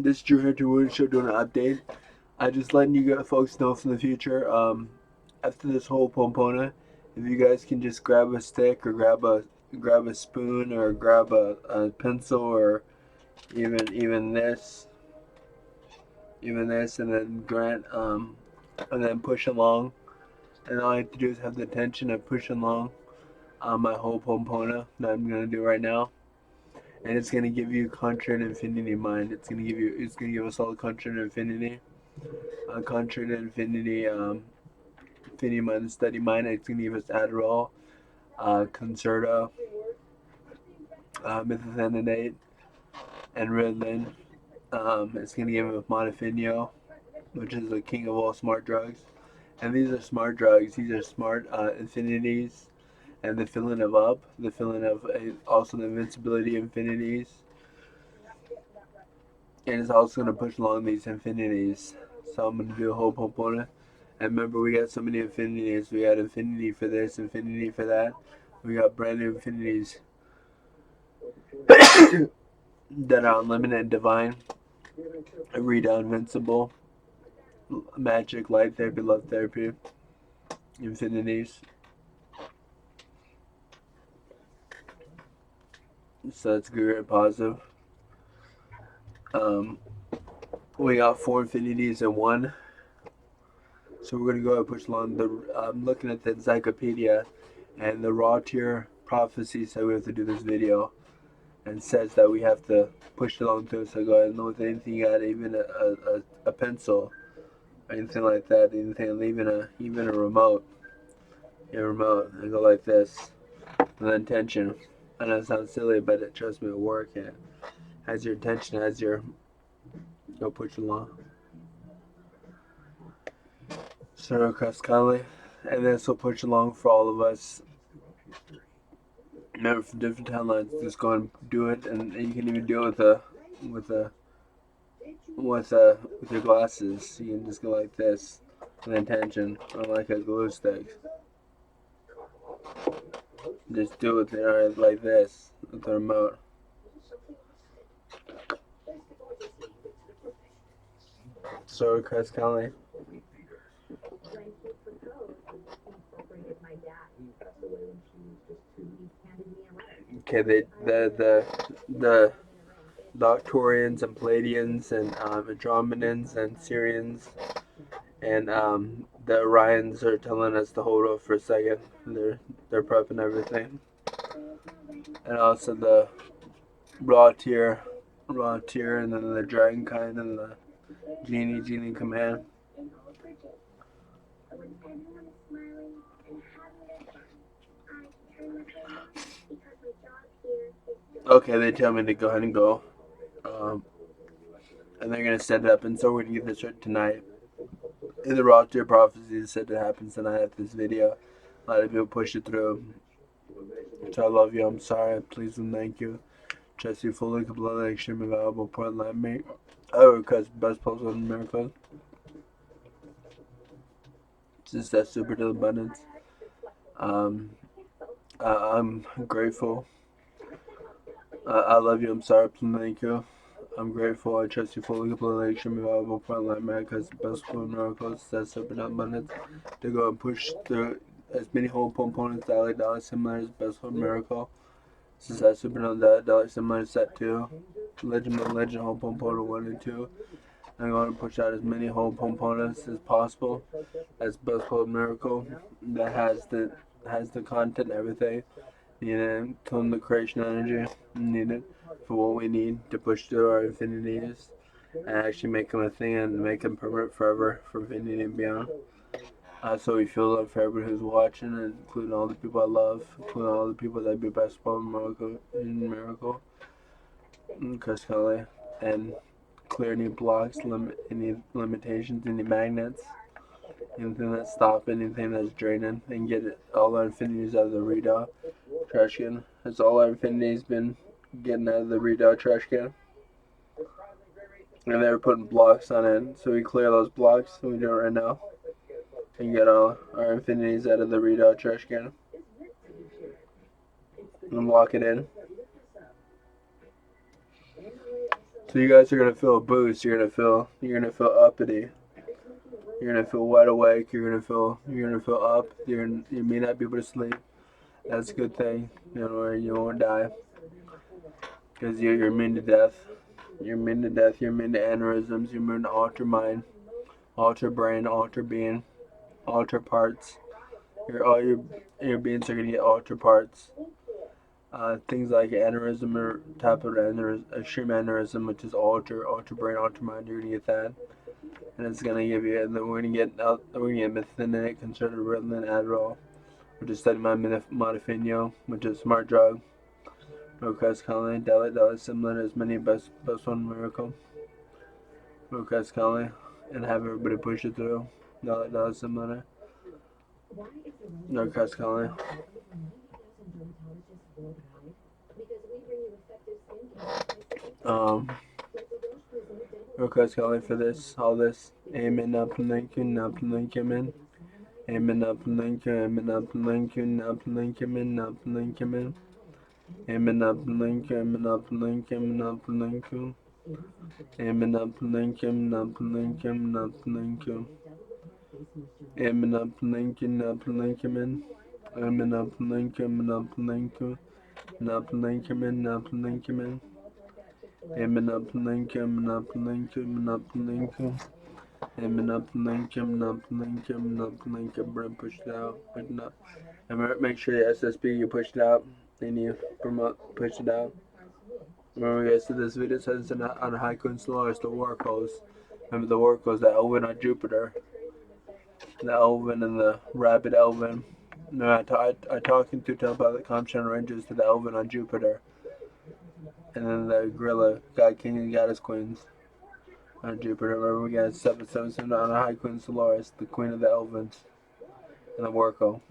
This Drew here to MuRiDA show doing an update. I just letting you guys folks know from the future. After this whole pompona, if you guys can just grab a stick or grab a spoon or grab a pencil or even this and then and then push along. And all I have to do is have the tension and push along my whole pompona that I'm gonna do right now. And it's gonna give you contra and infinity mind. It's gonna give us all contra and infinity. Contra and infinity infinity mind and steady mind. It's gonna give us Adderall, Concerta, methylphenidate, and Ritalin. It's gonna give us Modafinil, which is the king of all smart drugs. And these are smart drugs. These are smart infinities. And the filling of up, the filling of also the invincibility infinities. And it's also going to push along these infinities. So I'm going to do a whole pompona. And remember, we got so many infinities. We got infinity for this, infinity for that. We got brand new infinities that are unlimited, divine, MuRiDA, invincible, magic, light therapy, love therapy, infinities. So that's good, positive. We got 4 infinities in one. So we're gonna go and push along the. I'm looking at the encyclopedia, and the raw tier prophecy said we have to do this video, and says that we have to push along through. So go ahead and with anything you got, even a pencil, or anything like that, anything, even a remote, and go like this, and then tension. I know it sounds silly, but trust me, it'll work. It has your attention, has your go push along. Sarah Kaskali, and this will push along for all of us. Remember, from different timelines, just go and do it, and you can even do it with your glasses. You can just go like this, with intention, or like a glue stick. Just do it like this with the remote. Sarah Kaskali. Okay, the Arcturians and Pleiadians and Andromedans and Syrians and the Orions are telling us to hold off for a second. They're prepping everything, and also the raw tier, and then the dragon kind and the genie command. Okay, they tell me to go ahead and go. And they're gonna set it up, and so we're gonna get this right tonight. In the raw tier prophecy is said to happen tonight after this video. A lot of people push it through. So I love you. I'm sorry. Please and thank you. Trust you fully, completely, extremely valuable point. Let me. Oh, because best post on America. Just that super to abundance. I'm grateful. I love you. I'm sorry. Please thank you. I'm grateful. I trust you fully, completely, extremely valuable point. Let me. Because best point miracles. That's super to abundance. To go and push through as many whole components, dollar similar as best whole miracle. This is that super dollar similar set 2. Legend whole component 1 and 2. I'm going to push out as many whole components as possible as best whole miracle that has the content and everything. Needed tone the creation energy needed for what we need to push through our infinities and actually make them a thing and make them permanent forever for infinity and beyond. So we feel love for everyone who's watching, and including all the people I love, including all the people that be best for miracle, Chris Kelly, and clear any blocks, any limitations, any magnets, anything that's stopping, anything that's draining, and get all our infinities out of the MuRiDA trash can. That's all our infinities been getting out of the MuRiDA trash can. And they were putting blocks on it, so we clear those blocks, and we do it right now. And get all our infinities out of the MuRiDA trash can. And lock it in. So you guys are gonna feel a boost. You're gonna feel uppity. You're gonna feel wide awake. You're gonna feel up. You may not be able to sleep. That's a good thing. You know, you won't die because you're immune to death. You're immune to death. You're immune to aneurysms. You're immune to alter mind, alter brain, alter being, alter parts. All your beings are gonna get alter parts. Things like aneurysm or type of extreme aneurysm, which is alter brain, alter mind. You're gonna get that, and it's gonna give you. And then we're gonna get methylenic, concerted Ritalin, Adderall, which is modafinil, which is a smart drug. Rocas Colony, Delit, similar as many best one miracle. Rocas Colony, and have everybody push it through. Delit, similar. Rocas Colony. Rocas Colony for this, all this. Amen up Lincoln, man. Amen up Lincoln, amen up Lincoln, man. Amen up Lincoln, amen up Lincoln, Amen up Lincoln, Amen up Lincoln, man. Amen up Lincoln, man. Amen up Lincoln, Amen up Lincoln, bro, push it out, and make sure your SSB you push it out, and you push it out. Remember guys, this video says on Haiku and Saluris, the Warcos. Remember the Warcos, the Elven on Jupiter, the Elven and the Rabid Elven. No, I talking to telepathic conscience ranges to the Elven on Jupiter, and then the Gorilla, God King and Goddess Queens on Jupiter. Remember we got 777 on Haiku and Saluris, the Queen of the Elvens, and the Warco.